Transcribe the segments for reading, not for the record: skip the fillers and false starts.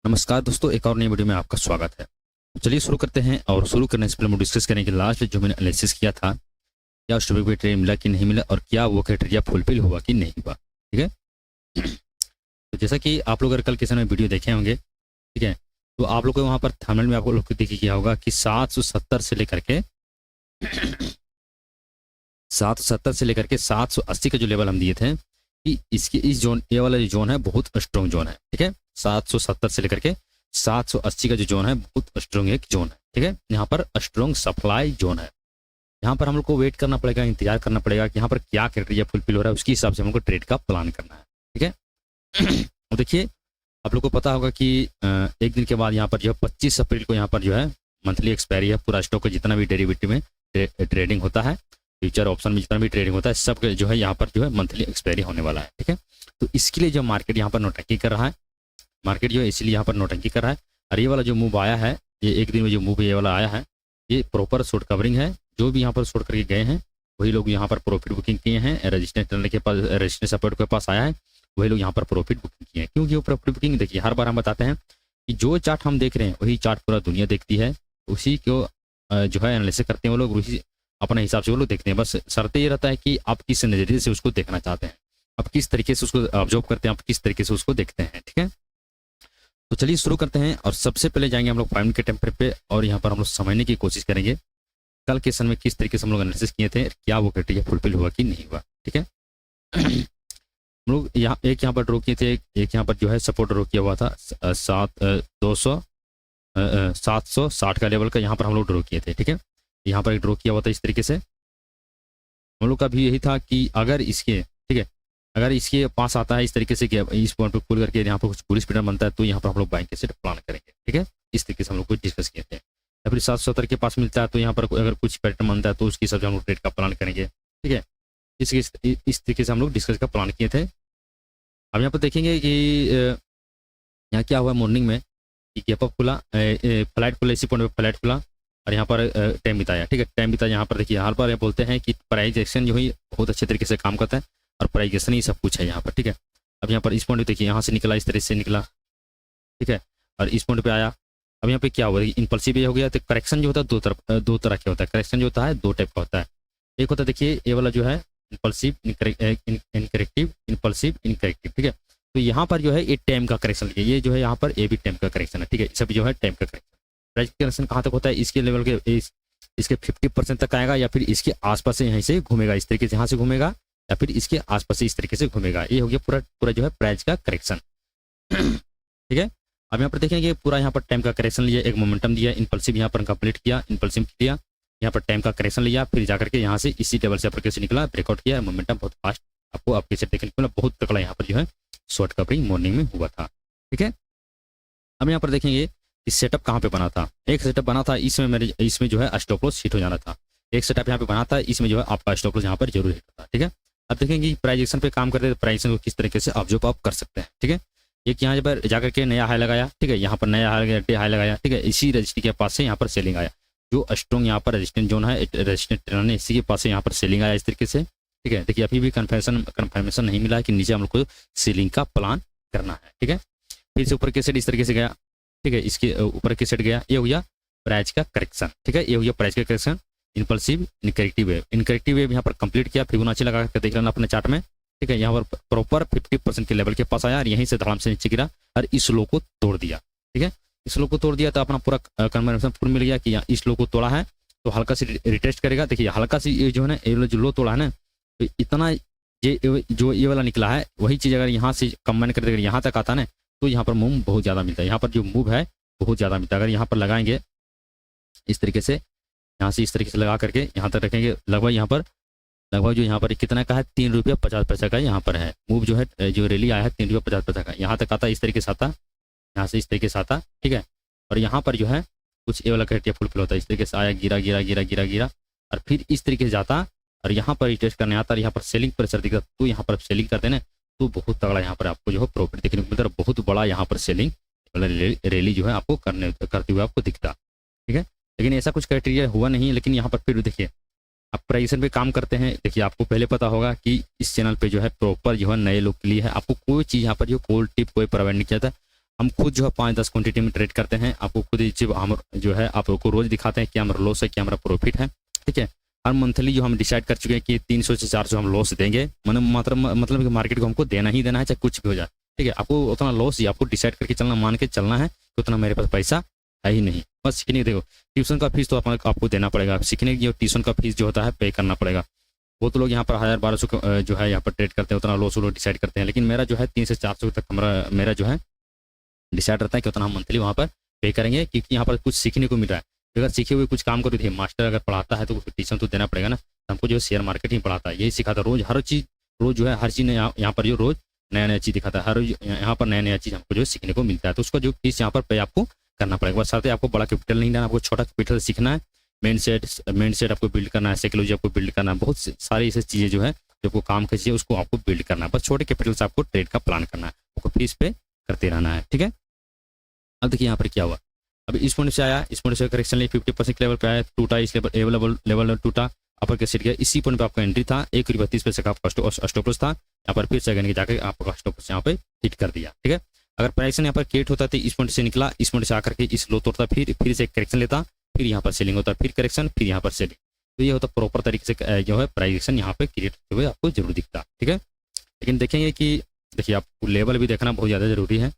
नमस्कार दोस्तों, एक और नई वीडियो में आपका स्वागत है। तो चलिए शुरू करते हैं। और शुरू करने से पहले हम डिस्कस करेंगे लास्ट जो मैंने एनालिसिस किया था, क्या उस टॉपिक पे ट्रेड मिला कि नहीं मिला और क्या वो क्राइटेरिया फुलफिल हुआ कि नहीं हुआ। ठीक है। तो जैसा कि आप लोग अगर कल के समय वीडियो देखे होंगे, ठीक है, तो आप लोग को वहाँ पर थंबनेल में आपको लोग को देखिए क्या होगा कि 770 से लेकर के 780 का जो लेवल हम दिए थे कि इसके इस जोन, ये वाला जो जोन है बहुत स्ट्रॉन्ग जोन है। ठीक है, 770 से लेकर के 780 का जो जोन है बहुत स्ट्रॉन्ग एक जोन है। ठीक है, यहाँ पर स्ट्रॉन्ग सप्लाई जोन है। यहाँ पर हम लोग को वेट करना पड़ेगा, इंतजार करना पड़ेगा कि यहाँ पर क्या क्राइटेरिया फुलफिल हो रहा है, उसके हिसाब से हम लोग को ट्रेड का प्लान करना है। ठीक है। तो देखिए, आप लोग को पता होगा कि एक दिन के बाद यहाँ पर जो है 25 अप्रैल को यहाँ पर जो है मंथली एक्सपायरी है। पूरा स्टॉक का जितना भी डेरिवेटिव में ट्रेडिंग होता है, फ्यूचर ऑप्शन में जितना भी ट्रेडिंग होता है, सब जो है यहाँ पर जो है मंथली एक्सपायरी होने वाला है। ठीक है, तो इसके लिए जो मार्केट यहाँ पर नोटंकी कर रहा है, मार्केट जो है इसलिए यहाँ पर नोटंकी कर रहा है। और ये वाला जो मूव आया है, ये एक दिन में जो मूव ये वाला आया है, ये प्रॉपर शॉर्ट कवरिंग है। जो भी यहाँ पर शॉर्ट करके गए हैं वही लोग यहाँ पर प्रॉफिट बुकिंग किए हैं। रेजिस्टेंस टनल के पास, रेजिस्टेंस सपोर्ट के पास आया है, वही लोग यहाँ पर प्रॉफिट बुकिंग किए हैं। क्योंकि वो प्रॉफिट बुकिंग देखिए, हर बार हम बताते हैं कि जो चार्ट हम देख रहे हैं वही चार्ट पूरा दुनिया देखती है, उसी को जो है एनालिसिस करते हैं वो लोग, उसी अपने हिसाब से वो लोग देखते हैं। बस शर्त ये रहता है कि आप किस नजरिए से उसको देखना चाहते हैं, आप किस तरीके से उसको ऑब्जर्व करते हैं, आप किस तरीके से उसको देखते हैं। ठीक है, तो चलिए शुरू करते हैं। और सबसे पहले जाएंगे हम लोग 5 मिनट के टाइम फ्रेम पे, और यहाँ पर हम लोग समझने की कोशिश करेंगे कल के समय में किस तरीके से हम लोग एनालिसिस किए थे, क्या वो क्राइटेरिया फुलफिल हुआ कि नहीं हुआ। ठीक है। हम लोग यहाँ पर ड्रॉ किए थे, एक यहाँ पर जो है सपोर्ट ड्रॉ किया हुआ था 760 का लेवल का, यहाँ पर हम लोग ड्रॉ किए थे। ठीक है, यहाँ पर एक ड्रॉ किया हुआ था इस तरीके से। हम लोग का भी यही था कि अगर इसके, ठीक है, अगर इसके पास आता है इस तरीके से कि इस पॉइंट पर पुल करके यहाँ पर कुछ बुलिश पैटर्न बनता है, तो यहाँ पर हम लोग बाइंग कैसे प्लान करेंगे। ठीक है, इस तरीके से हम लोग कुछ डिस्कस किए थे। या फिर 770 के पास मिलता है तो यहाँ पर अगर कुछ पैटर्न बनता है तो उसके हिसाब से हम लोग ट्रेड का प्लान करेंगे। ठीक है, इस तरीके से हम लोग डिस्कस का प्लान किए थे। अब यहाँ पर देखेंगे कि यहाँ क्या हुआ मॉर्निंग में कि गैप अप खुला, फ्लैट खुला, इसी पॉइंट पे फ्लैट खुला और यहाँ पर टाइम बिताया। ठीक है, टाइम बिताया। यहाँ पर देखिए हर बार ये बोलते हैं कि प्राइस एक्शन जो है बहुत अच्छे तरीके से काम करता है और प्राइस एक्शन ही सब कुछ है यहाँ पर। ठीक है, अब यहाँ पर इस पॉइंट पे देखिए, यहाँ से निकला, इस तरह से निकला। ठीक है, और इस पॉइंट पे आया। अब यहाँ पे क्या हुआ, इम्पल्सिव ये हो गया। तो करेक्शन जो होता है दो तरह के होता है। करेक्शन जो होता है दो टाइप का होता है। एक होता है देखिए ये वाला जो है इम्पल्सिव इनकरेक्टिव, इम्पल्सिव इनकरेक्टिव। ठीक है, तो यहाँ पर जो है ये टाइम का करेक्शन लिया, ये जो है यहाँ पर ये भी टाइम का करेक्शन है। ठीक है, सब जो है टाइम का करेक्शन। प्राइस करेक्शन कहाँ तक होता है, इसके लेवल के इसके 50% तक आएगा, या फिर इसके आसपास से यहीं से घूमेगा, इस तरीके से यहाँ से घूमेगा, या फिर इसके आसपास से इस तरीके से घूमेगा। ये हो गया पूरा पूरा जो है प्राइस का करेक्शन। ठीक है, अब यहाँ पर देखेंगे पूरा यहाँ पर टाइम का करेक्शन लिया, एक मोमेंटम दिया, इम्पल्सिव यहाँ पर कंप्लीट किया, इम्पल्सिव किया, यहाँ पर टाइम का करेक्शन लिया, फिर जाकर के यहाँ से इसी लेवल से अपर कैसे निकला, ब्रेकआउट किया, मोमेंटम बहुत फास्ट आपको आपके से देखने को मिला, बहुत तगड़ा यहाँ पर जो है शॉर्ट कवरिंग मॉर्निंग में हुआ था। ठीक है, अब यहाँ पर देखेंगे कि सेटअप कहाँ पे बना था। एक सेटअप बना था इसमें जो है स्टॉप लॉस हिट हो जाना था। एक सेटअप यहाँ पे बना था, इसमें जो है आपका स्टॉप लॉस यहाँ पर जरूर हिट होता है। ठीक है, अब देखेंगे प्राइस एक्शन पे काम करते हैं, प्राइस को किस तरीके से ऑब्जर्व आप कर सकते हैं। ठीक है, एक यहाँ पर जाकर के नया हाई लगाया। ठीक है, यहाँ पर नया हाई लगाया। ठीक है, इसी रजिस्ट्री के पास से यहाँ पर सेलिंग आया, जो स्ट्रॉन्ग यहाँ पर रेजिस्टेंस जोन है, रेजिस्टेंस ट्रेंड है, इसी के पास से यहाँ पर सेलिंग आया इस तरीके से। ठीक है, देखिए अभी भी कन्फर्मेशन नहीं मिला है कि नीचे हम लोग को सेलिंग का प्लान करना है। ठीक है, फिर से ऊपर के सेट इस तरीके से गया। ठीक है, इसके ऊपर के सेट गया, ये हो गया प्राइस का करेक्शन। ठीक है, ये हो गया प्राइस का करेक्शन। इम्पल्सिव इनकरेक्टिव वेव, इनकरेक्टिव वेव यहाँ पर कंप्लीट किया, फिबोनाची लगा कर देख लेना अपने चार्ट में। ठीक है, यहाँ पर प्रॉपर 50% के लेवल के पास आया और यहीं से धड़ाम से नीचे गिरा और इस लो को तोड़ दिया। ठीक है, इस लो को तोड़ दिया तो अपना पूरा कन्फर्मेशन फुल मिल गया कि यहाँ इस लो को तोड़ा है, तो हल्का सी रिटेस्ट करेगा। देखिए हल्का सी ये जो है ना, ये जो लो तोड़ा है ना, तो इतना ये जो ये वाला निकला है, वही चीज़ अगर यहाँ से कंबाइन कर देगा यहाँ तक आता है ना, तो यहाँ पर मूव बहुत ज़्यादा मिलता है। यहाँ पर जो मूव है बहुत ज़्यादा मिलता है। अगर यहाँ पर लगाएंगे इस तरीके से, यहाँ से इस तरीके से लगा करके यहाँ तक रखेंगे, लगभग जो यहाँ पर कितना का है, 3 रुपया 50 पैसा का यहाँ पर है मूव, जो है जो रैली आया है 3 रुपया 50 पैसा का, यहाँ तक आता, इस तरीके से आता, यहाँ से इस तरीके से आता। ठीक है, और यहाँ पर जो है कुछ ये वाला क्राइटेरिया फुलफिल होता है, इस तरीके से आया, गिरा गिरा गिरा गिरा गिरा और फिर इस तरीके से जाता और यहाँ पर टेस्ट करने आता और यहाँ पर सेलिंग प्रेशर दिखता, तो यहाँ पर सेलिंग करते ना, तो बहुत तगड़ा यहाँ पर आपको जो है प्रॉफिट देखने को मिलता है, बहुत बड़ा यहाँ पर सेलिंग रैली जो है आपको करते हुए आपको दिखता। ठीक है, लेकिन ऐसा कुछ क्राइटेरिया हुआ नहीं। लेकिन यहाँ पर फिर देखिए आप प्राइस पे काम करते हैं। देखिए आपको पहले पता होगा कि इस चैनल पे जो है प्रॉपर जो है नए लोग के लिए है, आपको कोई चीज़ यहाँ पर जो कोल्ड टिप कोई प्रोवाइड नहीं किया था, हम खुद जो है 5-10 क्वांटिटी में ट्रेड करते हैं। आपको खुद जब हम जो है आपको रोज दिखाते हैं क्या हमारा लॉस है क्या हमारा प्रॉफिट है, ठीक है। हर मंथली जो हम डिसाइड कर चुके हैं कि 300 से 400 हम लॉस देंगे, मतलब कि मार्केट को हमको देना ही देना है चाहे कुछ भी हो जाए, ठीक है। आपको उतना लॉस ही आपको डिसाइड करके चलना, मान के चलना है कि उतना मेरे पास पैसा है ही नहीं। बस सीखने देखो, ट्यूशन का फीस तो आपको देना पड़ेगा, सीखने की ट्यूशन का फीस जो होता है पे करना पड़ेगा। वो तो लोग यहाँ पर 1000-1200 जो है यहाँ पर ट्रेड करते हैं, उतना लॉस वो लोग डिसाइड करते हैं। लेकिन मेरा जो है 300 से 400 तक मेरा जो है डिसाइड रहता है कि उतना हम मंथली वहाँ पर पे करेंगे, क्योंकि यहाँ पर कुछ सीखने को मिल रहा है। अगर सीखे हुए कुछ काम करो थे, मास्टर अगर पढ़ाता है तो ट्यूशन तो देना पड़ेगा ना। हमको जो शेयर मार्केट ही पढ़ाता है, यही सिखाता है रोज, हर चीज़ रोज जो है हर चीज़ यहाँ पर जो रोज नया चीज़ दिखाता है, हर रोज यहाँ पर नया चीज़ हमको जो सीखने को मिलता है। तो उसका जो फीस यहाँ पर पे आपको करना पड़ेगा। बस साथ ही आपको बड़ा कैपिटल नहीं देना, आपको छोटा कैपिटल सीखना है। मेन सेट आपको बिल्ड करना है, साइकोलॉजी आपको बिल्ड करना है, बहुत सारी ऐसी चीज़ें जो है जो आपको काम की चाहिए उसको आपको बिल्ड करना है। बस छोटे कैपिटल से आपको ट्रेड का प्लान करना है, आपको फीस पे करते रहना है, ठीक है। अब देखिए यहाँ पर क्या हुआ, अब इस पॉइंट से आया, इस पॉइंट से करेक्शन लिए 50% लेवल पे आया, टूटा, इस लेवल टूटा, अपर के सेट गया। इसी पॉइंट पे आपका एंट्री था, 1.32 का आपका स्टॉप लॉस था। यहाँ पर फिर सेकंड जाकर आपका स्टॉप लॉस यहाँ पे हिट कर दिया, ठीक है। अगर प्राइस यहाँ पर क्रिएट होता तो इस पॉइंट से निकला, इस पॉइंट से आकर के इस लो तोड़ता, फिर से करेक्शन लेता, फिर यहाँ पर सेलिंग होता, फिर करेक्शन, फिर यहाँ पर सेलिंग। तो ये होता प्रॉपर तरीके से जो है प्राइस यहाँ पे क्रिएट होते हुए आपको जरूर दिखता, ठीक है। लेकिन देखेंगे कि देखिए आपको लेवल भी देखना बहुत ज़्यादा जरूरी है।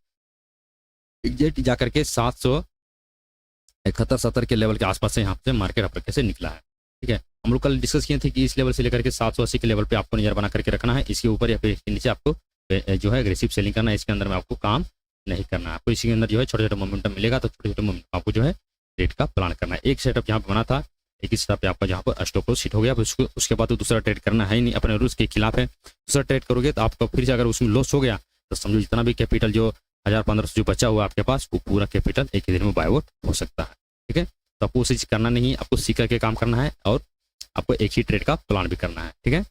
एग्जैक्ट जाकर के 771-70 के लेवल के आसपास से यहाँ से मार्केट आपका कैसे निकला है, ठीक है। हम लोग कल डिस्कस किए थे कि इस लेवल से लेकर के 780 के लेवल पे आपको नजर बना करके रखना है। इसके ऊपर या फिर इसके नीचे आपको जो है एग्रेसिव सेलिंग करना है। इसके अंदर में आपको काम नहीं करना है। आपको इसके अंदर जो है छोटे छोटे मोमेंटम मिलेगा, तो छोटे छोटे मोमेंटम आपको जो है ट्रेड का प्लान करना है। एक सेटअप यहाँ पे बना था, एक ही सेटअप पे आपका जहाँ पर स्टॉप लॉस हिट हो गया, उसके बाद तो दूसरा ट्रेड करना है ही नहीं, अपने रूल्स के खिलाफ है। दूसरा ट्रेड करोगे तो आपका फिर से अगर उसमें लॉस हो गया तो समझो जितना भी कैपिटल जो 1000-1500 जो बचा हुआ आपके पास, वो पूरा कैपिटल एक ही दिन में बाय आउट हो सकता है, ठीक है। तो आपको उसे करना नहीं, आपको सीख करके काम करना है और आपको एक ही ट्रेड का प्लान भी करना है, ठीक है।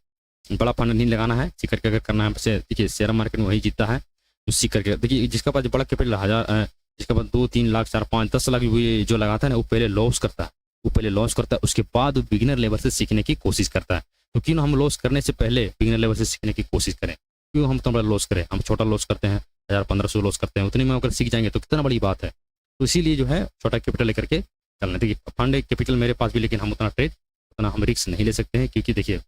बड़ा फंड नहीं लगाना है, सीख करके अगर करना है। देखिए शेयर मार्केट में वही जीतता है जो सीख करके। देखिए जिसका पास बड़ा कैपिटल 1000, जिसके पास 2-3 लाख 4-5 10 लाख भी जो लगाता है ना, वो पहले लॉस करता है, उसके बाद वो बिगिनर लेवल से सीखने की कोशिश करता है। तो क्यों हम लॉस करने से पहले बिगिनर लेवल से सीखने की कोशिश करें, क्यों हम तो बड़ा लॉस करें। हम छोटा लॉस करते हैं, 1000-1500 लॉस करते हैं, उतने में अगर सीख जाएंगे तो कितना बड़ी बात है। तो इसीलिए जो है छोटा कैपिटल लेकर के चलना। देखिए फंड कैपिटल मेरे पास भी, लेकिन हम उतना हम रिस्क नहीं ले सकते हैं, क्योंकि देखिए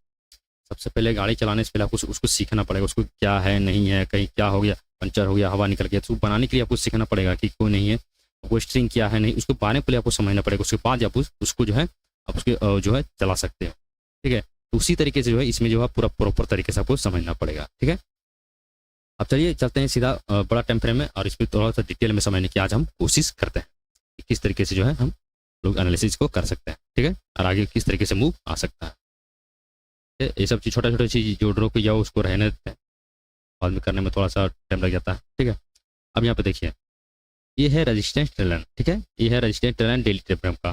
सबसे पहले गाड़ी चलाने से पहले आपको उसको सीखना पड़ेगा, उसको क्या है नहीं है, कहीं क्या हो गया, पंचर हो गया, हवा निकल गया, तो बनाने के लिए आपको सीखना पड़ेगा कि कोई नहीं है, वो स्ट्रिंग क्या है नहीं, उसको पाने के लिए आपको समझना पड़ेगा। उसके बाद आप उसको जो है आप उसके जो है चला सकते हो, ठीक है। तो उसी तरीके से जो है इसमें जो है पूरा प्रॉपर तरीके से आपको समझना पड़ेगा, ठीक है। अब चलिए चलते हैं सीधा बड़ा टाइम फ्रेम में, और इसमें थोड़ा सा डिटेल में समझने की आज हम कोशिश करते हैं कि किस तरीके से जो है हम लोग एनालिसिस को कर सकते हैं, ठीक है, और आगे किस तरीके से मूव आ सकता है। ये सब चीज़ छोटा छोटा चीज़ जो ड्रॉ किया उसको रहने देते हैं, बाद में करने में थोड़ा सा टाइम लग जाता है, ठीक है। अब यहाँ पे देखिए ये है रेजिस्टेंस ट्रेंड, ठीक है, ये है resistance trend daily time frame का,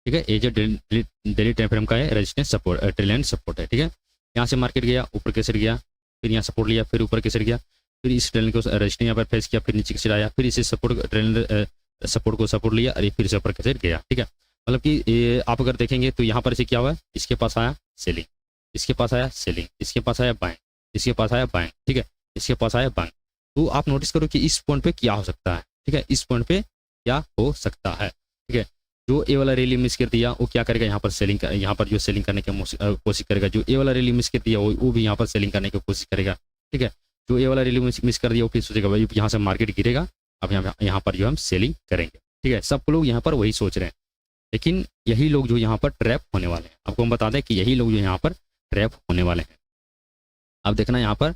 ठीक है। ये जो डेली टाइम फ्रेम का है रेजिस्टेंस सपोर्ट ट्रेंड सपोर्ट है, ठीक है। यहाँ से मार्केट गया, ऊपर कैसे गया, फिर यहाँ सपोर्ट लिया, फिर ऊपर कैसे गया, फिर इस ट्रेंड को रेजिस्टेंस यहाँ पर फेस किया, फिर नीचे कैसे आया, फिर इसे सपोर्ट ट्रेंड सपोर्ट को सपोर्ट लिया, और फिर से ऊपर कैसे गया, ठीक है। मतलब कि आप अगर देखेंगे तो यहाँ पर से क्या हुआ, इसके पास आया सेलिंग, इसके पास आया सेलिंग, इसके पास आया बाइंग, इसके पास आया बाइंग, ठीक है, इसके पास आया बाइंग। तो आप नोटिस करो कि इस पॉइंट पे क्या हो सकता है, ठीक है, इस पॉइंट पे क्या हो सकता है, ठीक है। जो ए वाला रैली मिस कर दिया वो क्या करेगा, यहाँ पर सेलिंग, यहाँ पर जो सेलिंग करने की कोशिश करेगा। जो ए वाला रैली मिस कर दिया वो भी यहाँ पर सेलिंग करने की कोशिश करेगा, ठीक है। जो ए वाला रैली मिस कर दिया वो फिर सोचेगा भाई यहाँ से मार्केट गिरेगा, अब यहाँ पर जो हम सेलिंग करेंगे, ठीक है। सब लोग यहाँ पर वही सोच रहे हैं, लेकिन यही लोग जो यहाँ पर ट्रैप होने वाले हैं। आपको हम बता दें कि यही लोग जो यहाँ पर ट्रैप होने वाले हैं। अब देखना यहाँ पर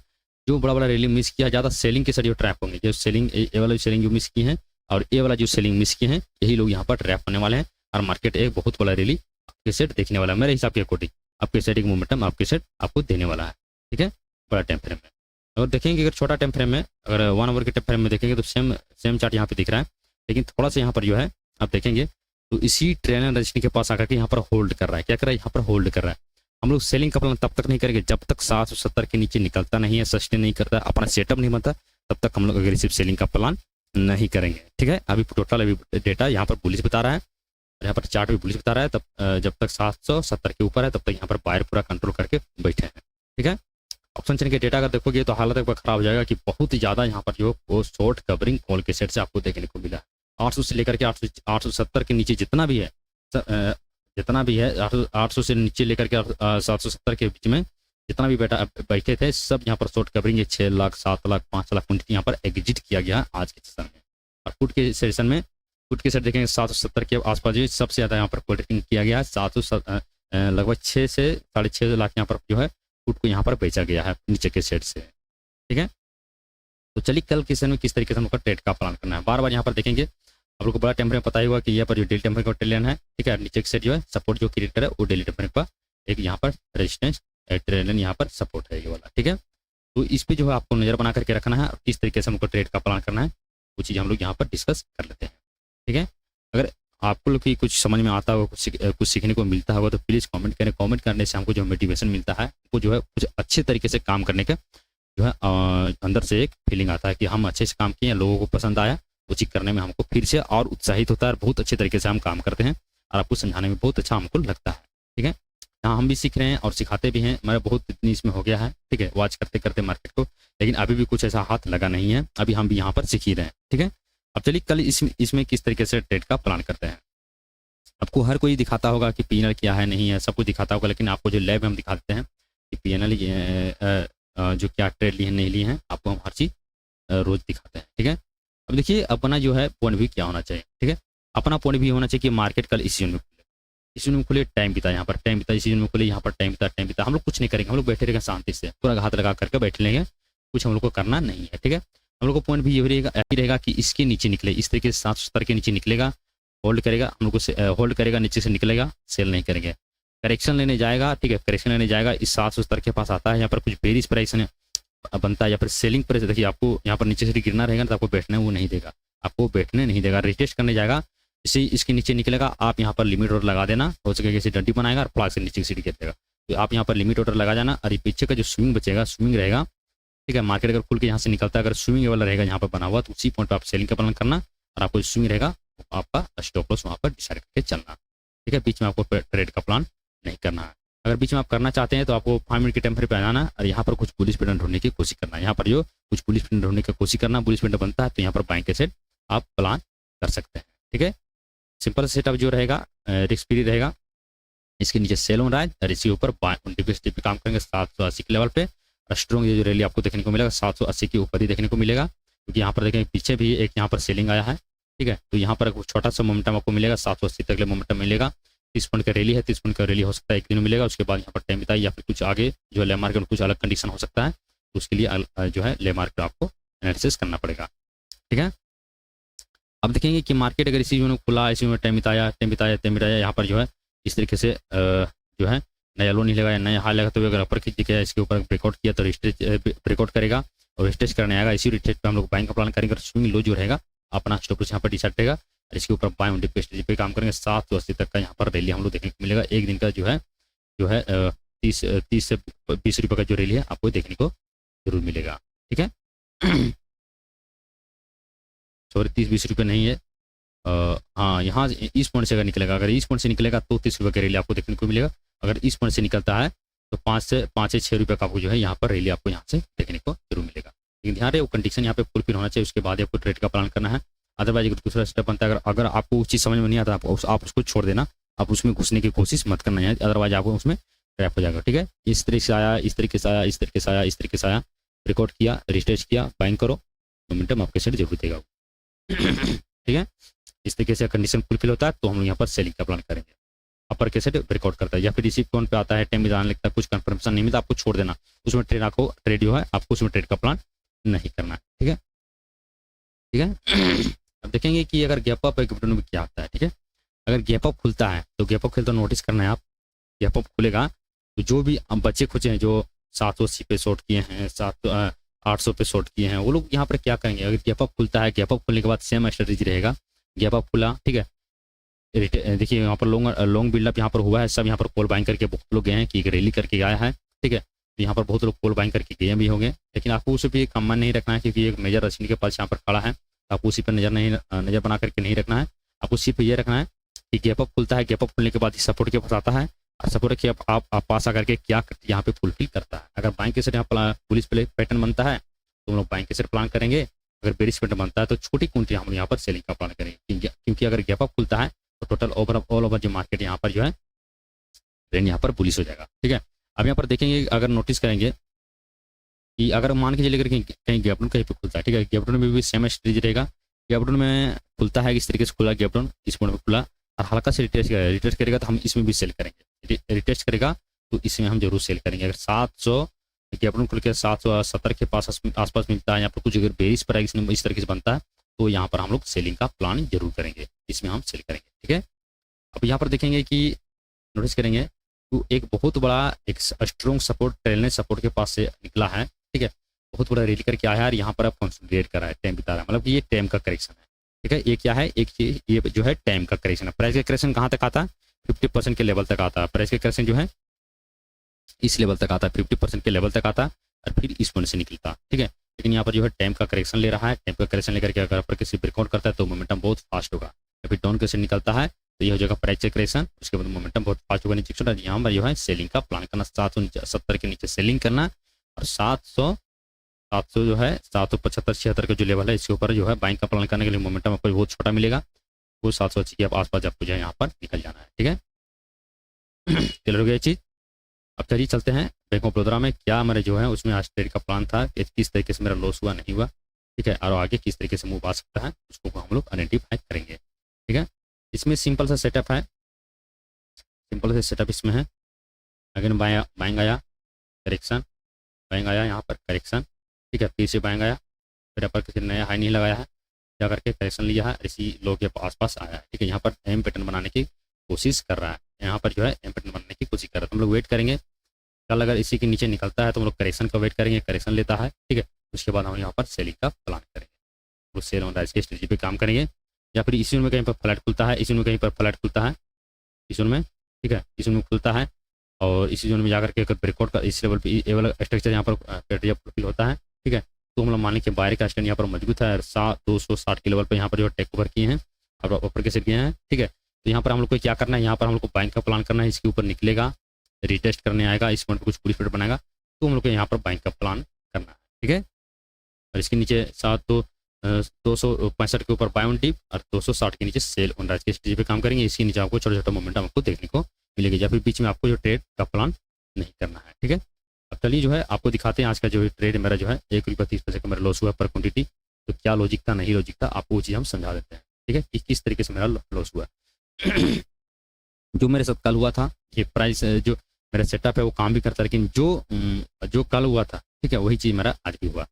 जो बड़ा बड़ा रैली मिस किया, ज़्यादा सेलिंग के साथ जो ट्रैप होंगे, जो सेलिंग ए वाला सेलिंग जो मिस की है और ए वाला जो सेलिंग मिस की है, यही लोग यहाँ पर ट्रैप होने वाले हैं, और मार्केट एक बहुत बड़ा रैली आपके सेट देखने वाला है। मेरे हिसाब के अकॉर्डिंग आपके सेट एक मोमेंटम आपके सेट आपको देने वाला है, ठीक है, बड़ा टाइम फ्रेम में। अगर देखेंगे अगर छोटा टाइम फ्रेम में, अगर 1 आवर के टाइम फ्रेम में देखेंगे तो सेम चार्ट यहाँ पे दिख रहा है, लेकिन थोड़ा सा यहाँ पर जो है आप देखेंगे तो इसी ट्रेंड रजनी के पास आकर के यहाँ पर होल्ड कर रहा है। क्या कर रहा है, यहाँ पर होल्ड कर रहा है। हम लोग सेलिंग का प्लान तब तक नहीं करेंगे जब तक 770 के नीचे निकलता नहीं है, सस्टेन नहीं करता, अपना सेटअप नहीं बनता, तब तक हम लोग एग्रेसिव सेलिंग का प्लान नहीं करेंगे, ठीक है। अभी टोटल अभी डेटा यहाँ पर बुलिश बता रहा है, यहाँ पर चार्ट भी बुलिश बता रहा है। तब जब तक 770 के ऊपर है तब तक यहाँ पर बायर पूरा कंट्रोल करके बैठे हैं, ठीक है। ऑप्शन चेन के डेटा अगर देखोगे तो हालत एक बार खराब हो जाएगा कि बहुत ही ज़्यादा यहाँ पर जो वो शॉर्ट कवरिंग कॉल के सेट से आपको देखने को मिला है। 800 से लेकर के 870 के नीचे जितना भी है, जितना भी है 800 से नीचे लेकर के 770 के बीच में जितना भी बैठे थे सब यहाँ पर short covering 6 lakh 7 lakh 5 lakh quantity यहाँ पर एग्जिट किया गया आज के सेशन में। और पुट के सेशन में पुट के सेट देखेंगे 770 के आसपास जो सबसे ज़्यादा यहाँ पर क्वांटिटी किया गया है। 700 लगभग 6 से 6.5 लाख यहाँ पर जो है पुट को यहाँ पर बेचा गया है नीचे के सेट से। ठीक है, तो चलिए कल के सेशन में किस तरीके से हम लोग का ट्रेड का प्लान करना है। बार बार यहाँ पर देखेंगे आप लोग को बड़ा टेम्परेचर पता ही होगा कि यहाँ पर जो डेली टेम्परेचर का ट्रेड लेना है। ठीक है, नीचे के सेट जो है सपोर्ट जो क्रिएट करे वो डेली टेम्परेचर का एक यहाँ पर रेजिस्टेंस ट्रेड यहाँ पर सपोर्ट है ये वाला। ठीक है, तो इस पर जो है आपको नज़र बना करके रखना है और किस तरीके से हमको ट्रेड का प्लान करना है वो चीज़ हम लोग यहाँ पर डिस्कस कर लेते हैं। ठीक है, अगर आपको लोग की कुछ समझ में आता होगा, कुछ सीखने को मिलता होगा तो प्लीज़ कमेंट करें। कमेंट करने से हमको जो मोटिवेशन मिलता है वो जो है कुछ अच्छे तरीके से काम करने का जो है अंदर से एक फीलिंग आता है कि हम अच्छे से काम किए, लोगों को पसंद आया, वो चीज़ करने में हमको फिर से और उत्साहित होता है। बहुत अच्छे तरीके से हम काम करते हैं और आपको समझाने में बहुत अच्छा हमको लगता है। ठीक है, यहाँ हम भी सीख रहे हैं और सिखाते भी हैं। मेरा बहुत इतनी इसमें हो गया है। ठीक है, वॉच करते करते मार्केट को, लेकिन अभी भी कुछ ऐसा हाथ लगा नहीं है, अभी हम भी यहाँ पर सीख ही रहे हैं। ठीक है, अब चलिए कल इसमें किस तरीके से ट्रेड का प्लान करते हैं। आपको हर कोई दिखाता होगा कि पीएनएल क्या है नहीं है, सब कुछ दिखाता होगा, लेकिन आपको जो लैब में हम दिखाते हैं कि पीएनएल जो क्या ट्रेड लिए हैं नहीं लिए हैं, आपको हम हर चीज़ रोज दिखाते हैं। ठीक है, अब देखिए अपना जो है पॉइंट भी क्या होना चाहिए। ठीक है, अपना पॉइंट भी होना चाहिए कि मार्केट कल इस जोन में खुले, इस जोन में खुले, टाइम बिता, यहाँ पर टाइम बिता, इस जोन में खुले, यहाँ पर टाइम बिता। हम लोग कुछ नहीं करेंगे, हम लोग बैठे रहेंगे शांति से, पूरा हाथ लगा करके बैठ लेंगे, कुछ हम लोग को करना नहीं है। ठीक है, हम लोग को पॉइंट भी यही रहेगा कि इसके नीचे निकले, इस तरीके से 770 के नीचे निकलेगा, होल्ड करेगा, हम लोग को होल्ड करेगा, नीचे से निकलेगा, सेल नहीं करेंगे, करेक्शन लेने जाएगा। ठीक है, करेक्शन लेने जाएगा, इस 770 के पास आता है, यहाँ पर कुछ बेरिश प्राइस बनता है या फिर सेलिंग प्राइस। देखिए आपको यहाँ पर नीचे से गिरना रहेगा तो आपको बैठने वो नहीं देगा, आपको बैठने नहीं देगा, रिटेस्ट करने जाएगा, इसे इसके नीचे निकलेगा, आप यहाँ पर लिमिट ऑर्डर लगा देना, हो सके जैसे डंडी बनाएगा और फ्लाग से नीचे की सीट गिर देगा, तो आप यहाँ पर लिमिट ऑर्डर लगा जाना। और ये पीछे का जो स्विंग बचेगा, स्विंग रहेगा। ठीक है, मार्केट अगर खुल के यहाँ से निकलता है, अगर स्विंग वाला रहेगा यहाँ पर बना हुआ, तो उसी पॉइंट पर आप सेलिंग का प्लान करना और आपको स्विंग रहेगा आपका स्टॉप लॉस वहाँ पर डिसाइड करके चलना। ठीक है, बीच में आपको ट्रेड का प्लान नहीं करना है। अगर बीच में आप करना चाहते हैं तो आपको 5 मिनट के टाइम फ्रेम पे आना और यहाँ पर कुछ बुलिश पैटर्न ढूंढने की कोशिश करना, यहाँ पर जो कुछ बुलिश पैटर्न ढूंढने की कोशिश करना, बुलिश पैटर्न बनता है तो यहाँ पर बाइंग के सेट आप प्लान कर सकते हैं। ठीक है, सिंपल सेटअप जो रहेगा रिस्क फ्री रहेगा, इसके नीचे सेल हो रहा है और इसके ऊपर पे काम करेंगे 780 के लेवल पे। स्ट्रॉन्ग जो रैली आपको देखने को मिलेगा 780 के ऊपर ही देखने को मिलेगा, क्योंकि यहाँ पर देखेंगे पीछे भी एक यहाँ पर सेलिंग आया है। ठीक है, तो यहाँ पर छोटा सा मोमेंटम आपको मिलेगा, 780 तक के मोमेंटम मिलेगा। 30 पॉइंट का रैली है, 30 पॉइंट का रैली हो सकता है एक दिन में मिलेगा, उसके बाद यहाँ पर टाइम बिताई या फिर कुछ आगे जो ले मार्केट में कुछ अलग कंडीशन हो सकता है, तो उसके लिए जो है ले मार्केट आपको एनालिसिस करना पड़ेगा। ठीक है, अब देखेंगे कि मार्केट अगर इसी में खुला, इसी में टाइम बिताया, यहाँ पर जो है इस तरीके से जो है नया लो नहीं लगाया, नया हाई लगा, तो अगर अपर खींच दिया इसके ऊपर ब्रेकआउट किया तो ब्रेकआउट करेगा और रिटेस्ट करने आएगा। इसी रिटेस्ट पे हम लोग बाइंग का प्लान करेंगे और स्विंग लो जो रहेगा अपना स्टॉप लॉस यहाँ पर डिसाइड रहेगा और इसके ऊपर बाइंग डिप स्टेज पे काम करेंगे। 780 तक का यहाँ पर रैली हम लोग देखने को मिलेगा। एक दिन का जो है 30 से 20 रुपये का जो रैली है आपको देखने को जरूर मिलेगा। ठीक है, सॉरी 30-20 रुपये नहीं है, हाँ यहाँ इस पॉइंट से अगर निकलेगा, अगर इस पॉइंट से निकलेगा तो 30 रुपये का रैली आपको देखने को मिलेगा। अगर इस पॉइंट से निकलता है तो 5 से 6 रुपये का आपको जो है यहाँ पर रैली आपको यहाँ से देखने को जरूर मिलेगा। लेकिन ध्यान रहे वो कंडीशन यहाँ पे फुलफिल होना चाहिए, उसके बाद आपको ट्रेड का प्लान करना है। अदरवाइज अगर दूसरा स्टेप बनता है, अगर आपको उस चीज़ समझ में नहीं आता आप उसको छोड़ देना, आप उसमें घुसने की कोशिश मत करना है, अदरवाइज आपको उसमें ट्रैप हो जाएगा। ठीक है, इस तरीके से आया, इस तरीके से आया, इस तरीके से आया, इस तरीके से आया, रिकॉर्ड किया, रिस्टेज किया, बाइंग करो, मोमेंटम आपके सेट जरूर देगा। ठीक है, इस तरीके से कंडीशन फुलफिल होता है तो हम लोग यहाँ पर सेलिंग का प्लान करेंगे। अपर के सेट ब्रेकआउट करता है या फिर इसी पॉइंट पे आता है, टाइम जाने लगता है, कुछ कंफर्मेशन नहीं मिलता, आपको छोड़ देना, उसमें ट्रेड जो है आपको उसमें ट्रेड का प्लान नहीं करना है। ठीक है, ठीक है। अब देखेंगे कि अगर गैप अप में क्या होता है। ठीक है, अगर गैप अप खुलता है तो गैप अप खुलता नोटिस करना है आप, गैप अप खुलेगा तो जो भी बच्चे खुचे हैं जो 780 पे शॉर्ट किए हैं, 800 पे शॉर्ट किए हैं, वो लोग यहाँ पर क्या करेंगे। अगर गैप अप खुलता है, गैप अप खुलने के बाद सेम स्ट्रेटेजी रहेगा, गैप अप खुला, ठीक है, देखिए यहाँ पर लॉन्ग बिल्डअप यहाँ पर हुआ है, सब यहाँ पर कॉल बाइंग करके बहुत लोग गए हैं कि एक रैली करके आया है। ठीक है, तो यहाँ पर बहुत लोग कॉल बाइंग करके गए भी होंगे, लेकिन आपको उस पर एक मन नहीं रखना है, क्योंकि एक मेजर रजनी के पास यहाँ पर खड़ा है, आपको उसी पर नज़र बना करके नहीं रखना है। आपको सिर्फ ये रखना है कि गैप अप खुलता है, गैप अप खुलने के बाद सपोर्ट के पास आता है, सपोज रखिए आप पास आकर के क्या यहाँ पे फुलफिल करता है। अगर बाइंग के सेट यहाँ पुलिस पैटर्न बनता है तो हम लोग बाइंग के सेट प्लान करेंगे। अगर बेरिश पैटर्न बनता है तो छोटी क्वांटिटी हम यहाँ पर सेलिंग का प्लान करेंगे, क्योंकि अगर गैप अप खुलता है तो टोटल ऑल ओवर जो मार्केट यहाँ पर जो है ट्रेंड यहाँ पर बुलिश हो जाएगा। ठीक है, अब यहाँ पर देखेंगे, अगर नोटिस करेंगे कि अगर मान के चलिए अगर कहीं गैप डाउन कहीं पे खुलता है, ठीक है, गैप डाउन में भी सेम स्ट्रेटेजी रहेगा। गैप डाउन में खुलता है इस तरीके से, खुला गैप डाउन इस पॉइंट में खुला और हल्का से रिटेस्ट करेगा तो हम इसमें भी सेल करेंगे। रिटेस्ट करेगा तो इसमें हम जरूर सेल करेंगे। अगर 700 गैप डाउन खुल के 770 के आसपास मिलता है, यहाँ पर कुछ अगर बेरिश प्राइस इस तरीके से बनता है तो यहाँ पर हम लोग सेलिंग का प्लान जरूर करेंगे, इसमें हम सेल करेंगे। ठीक है, अब यहाँ पर देखेंगे कि नोटिस करेंगे तो एक बहुत बड़ा एक स्ट्रॉन्ग सपोर्ट ट्रेलने सपोर्ट के पास से निकला है। ठीक है, बहुत बड़ा रैली करके आया है और यहाँ पर अब कंसोलिडेट कर रहा है, टाइम बिता रहा है, मतलब कि ये टाइम का करेक्शन है। ठीक है, ये क्या है, एक चीज ये जो है टाइम का करेक्शन है। प्राइस का करेक्शन कहाँ तक आता है, 50% के लेवल तक आता है। प्राइस का करेक्शन जो है इस लेवल तक आता है, 50% के लेवल तक आता है और फिर इस पॉइंट से निकलता है। ठीक है, लेकिन यहाँ पर जो है टाइम का करेक्शन ले रहा है। टाइम का करेक्शन लेकर के अगर पर किसी ब्रेकआउट करता है तो मोमेंटम बहुत फास्ट होगा। फिर डाउन कैसे निकलता है तो ये हो जाएगा प्राइस करेक्शन, उसके बाद मोमेंटम बहुत फास्ट होगा नीचे। यहाँ पर जो है सेलिंग का प्लान करना, 770 के नीचे सेलिंग करना और 700 जो है 775 76 का जो लेवल है इसके ऊपर जो है बाइंग का प्लान करने के लिए मोमेंटम आपको बहुत छोटा मिलेगा, वो 780 के आसपास आपको जो है यहाँ पर निकल जाना है। ठीक है, क्लियर हो गया चीज़। अब चलिए चलते हैं बैंक ऑफ बड़ौदा में क्या मेरे जो है उसमें आज ट्रेड का प्लान था, किस तरीके से मेरा लॉस हुआ नहीं हुआ। ठीक है, और आगे किस तरीके से मूव आ सकता है उसको हम लोग आइडेंटिफाई करेंगे। ठीक है, इसमें सिंपल सा सेटअप है, सिंपल सा सेटअप इसमें है। अगेन बाइंग आया करेक्शन, बाइंग आया यहाँ पर करेक्शन। ठीक है, फिर से बाइंग आया, फिर पर किसी नया हाई नहीं लगाया है, जा करके करेक्शन लिया है, इसी लो के आसपास आया है। ठीक है, यहाँ पर एम पैटर्न बनाने की कोशिश कर रहा है, यहाँ पर जो है एम पैटर्न बनाने की कोशिश कर रहा है। तो हम लोग वेट करेंगे, कल अगर इसी के नीचे निकलता है तो हम लोग करेक्शन का वेट करेंगे, करेक्शन लेता है। ठीक है, उसके बाद हम यहाँ पर सेलिंग का प्लान करेंगे, वो सेल ऑन राइज की स्ट्रेटजी पे काम करेंगे। या फिर इसी में कहीं पर फ्लैट खुलता है, इसी में कहीं पर फ्लैट खुलता है, इस जोन में। ठीक है, इस जोन में खुलता है और इसी जोन में जाकर के अगर ब्रेकआउट का इस लेवल पे ये वाला स्ट्रक्चर यहाँ पर क्राइटेरिया फुलफिल होता है। ठीक है, तो हम लोग मान के बाहर का स्टैंड यहाँ पर मजबूत है, 260 के लेवल पर यहाँ पर जो टेक ओवर किए हैं और ऊपर के सेट किए हैं। ठीक है, तो यहाँ पर हम लोग को क्या करना है, यहाँ पर हम लोग को बाइंग का प्लान करना है। इसके ऊपर निकलेगा, रिटेस्ट करने आएगा, इस पॉइंट पर कुछ पूरी फिट बनाएगा तो हम लोग को यहाँ पर बाइंग का प्लान करना है। ठीक है, और इसके नीचे 265 के ऊपर बाय ऑन डिप और 260 के नीचे सेल ऑन राइज की स्ट्रेटजी पे काम करेंगे। इसके नीचे आपको छोटा छोटा मोमेंटम आपको देखने को मिलेगा, या फिर बीच में आपको जो ट्रेड का प्लान नहीं करना है। ठीक है, अब चलिए जो है आपको दिखाते हैं आज का जो ट्रेड मेरा जो है 1 रुपये 30 पैसे का मेरा लॉस हुआ पर क्वांटिटी। तो क्या लॉजिक था नहीं लॉजिक था आपको वो चीज़ हम समझा देते हैं। ठीक है, कि किस तरीके से मेरा लॉस हुआ। जो मेरे साथ कल हुआ था, ये प्राइस जो मेरा सेटअप है वो काम भी करता है, लेकिन जो कल हुआ था, ठीक है, वही चीज़ मेरा आज भी हुआ।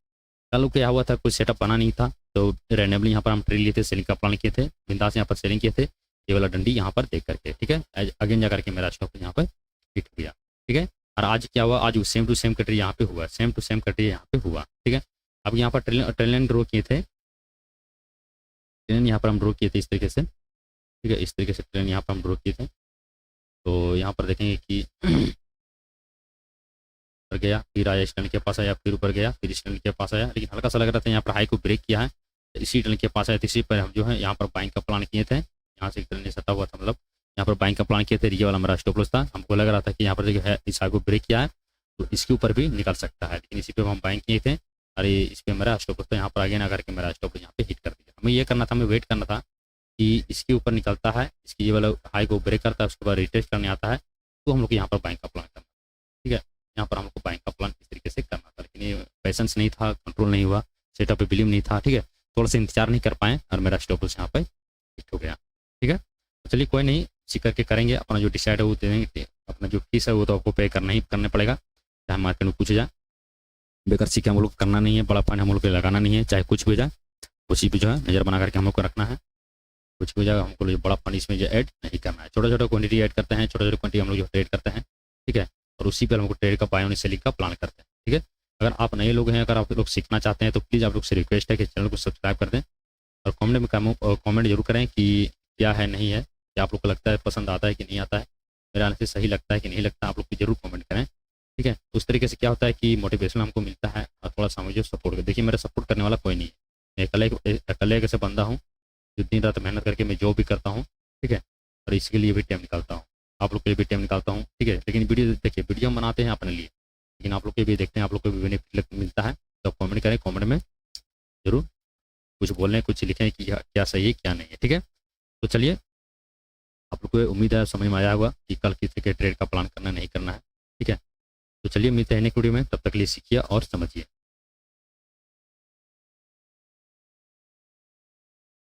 कल क्या हुआ था, कोई सेटअप बना नहीं था, तो रैंडमली यहाँ पर हम ट्रेड लिए थे, सेलिंग का प्लान किए थे, बिंदास यहाँ पर सेलिंग किए थे, ये वाला डंडी यहाँ पर देख करके। ठीक है, अगेन जा करके मेरा स्टॉप यहाँ पर हिट हो गया। ठीक है, और आज क्या हुआ, आज सेम टू सेम कटरी यहाँ पे हुआ, सेम टू सेम कटरी यहाँ पे हुआ। ठीक है, अब यहाँ पर ट्रेन ड्रॉ किए थे, ट्रेन यहाँ पर हम ड्रॉ किए थे इस तरीके से। ठीक है, इस तरीके से ट्रेन यहाँ पर हम ड्रॉ किए थे। तो यहाँ पर देखेंगे कि ऊपर गया, फिर आया स्टैंड के पास आया, फिर ऊपर गया, फिर स्टैंड के पास आया, लेकिन हल्का सा लग रहा था यहाँ पर हाई को ब्रेक किया है, इसी टर्न के पास आया तो इसी पर हम जो है यहाँ पर बाइंग का प्लान किए थे। यहाँ से ट्रेन सटा हुआ था, मतलब यहाँ पर बाइंग का प्लान किए थे, ये वाला हमारा स्टॉप लॉस था। हमको लग रहा था कि यहाँ पर जो है इस हाई को ब्रेक किया है तो इसके ऊपर भी निकल सकता है, लेकिन इसी पे हम बाइंग किए थे और इस पर मेरा स्टॉप लॉस था। यहाँ पर आगे ना करके मेरा स्टॉप लॉस यहाँ पे हिट कर दिया। हमें ये करना था, हमें वेट करना था कि इसके ऊपर निकलता है, इसकी ये वाला हाई को ब्रेक करता है, उसके बाद रिटेस्ट करने आता है तो हम लोग यहाँ पर बाइंग का प्लान करना। ठीक है, यहाँ पर हमको बाइंग का प्लान इस तरीके से करना था, लेकिन ये पेशेंस नहीं था, कंट्रोल नहीं हुआ, सेटअप पे बिलीव नहीं था। ठीक है, थोड़ा सा इंतजार नहीं कर पाए और मेरा स्टॉप लॉस यहाँ पे हिट हो गया। ठीक है, तो चलिए कोई नहीं, इसी करके करेंगे, अपना जो डिसाइड है वो देंगे, अपना जो फीस है वो तो आपको पे करने पड़ेगा, चाहे मार्केट में कुछ जाए। बेकार सीखे हम लोग करना नहीं है, बड़ा फंड हम लोग को लगाना नहीं है, चाहे कुछ भी जाए उसी पर जो है नज़र बना करके हम लोग को रखना है। कुछ भी जाएगा हमको बड़ा फंड इसमें जो ऐड नहीं करना है, छोटा छोटा क्वांटिटी ऐड करते हैं, छोटा छोटा क्वांटिटी हम लोग जो ट्रेड करते हैं। ठीक है, और उसी पर हमको ट्रेड का बाय ऑन सेलिंग का प्लान करते हैं। ठीक है, अगर आप नए लोग हैं, अगर आप लोग सीखना चाहते हैं तो प्लीज़ आप लोग से रिक्वेस्ट है कि चैनल को सब्सक्राइब कर दें और कमेंट जरूर करें कि क्या है नहीं है, क्या आप लोग को लगता है पसंद आता है कि नहीं आता है, मेरे आने से सही लगता है कि नहीं लगता, आप लोग जरूर कमेंट करें। ठीक है, उस तरीके से क्या होता है कि मोटिवेशन हमको मिलता है और थोड़ा सा मुझे सपोर्ट कर। देखिए मेरा सपोर्ट करने वाला कोई नहीं है, मैं अकेले कैसे बंदा हूँ जो दिन रात मेहनत करके मैं जॉब भी करता हूँ। ठीक है, और इसके लिए भी टाइम निकालता हूँ। आप लोग के लिए भी टाइम निकालता हूँ, ठीक है। लेकिन वीडियो देखिए, वीडियो हम बनाते हैं अपने लिए, लेकिन आप लोग के भी देखते हैं, आप लोग को भी बेनिफिट मिलता है। तो कमेंट करें, कमेंट में जरूर कुछ बोलें, कुछ लिखें कि क्या सही है क्या नहीं है, ठीक है। तो चलिए, आप लोग को उम्मीद है समझ में आया होगा कि कल किस तरीके ट्रेड का प्लान करना नहीं करना है, ठीक है। तो चलिए मिलते हैं नेक्स्ट वीडियो में, तब तक के लिए सीखिए और समझिए।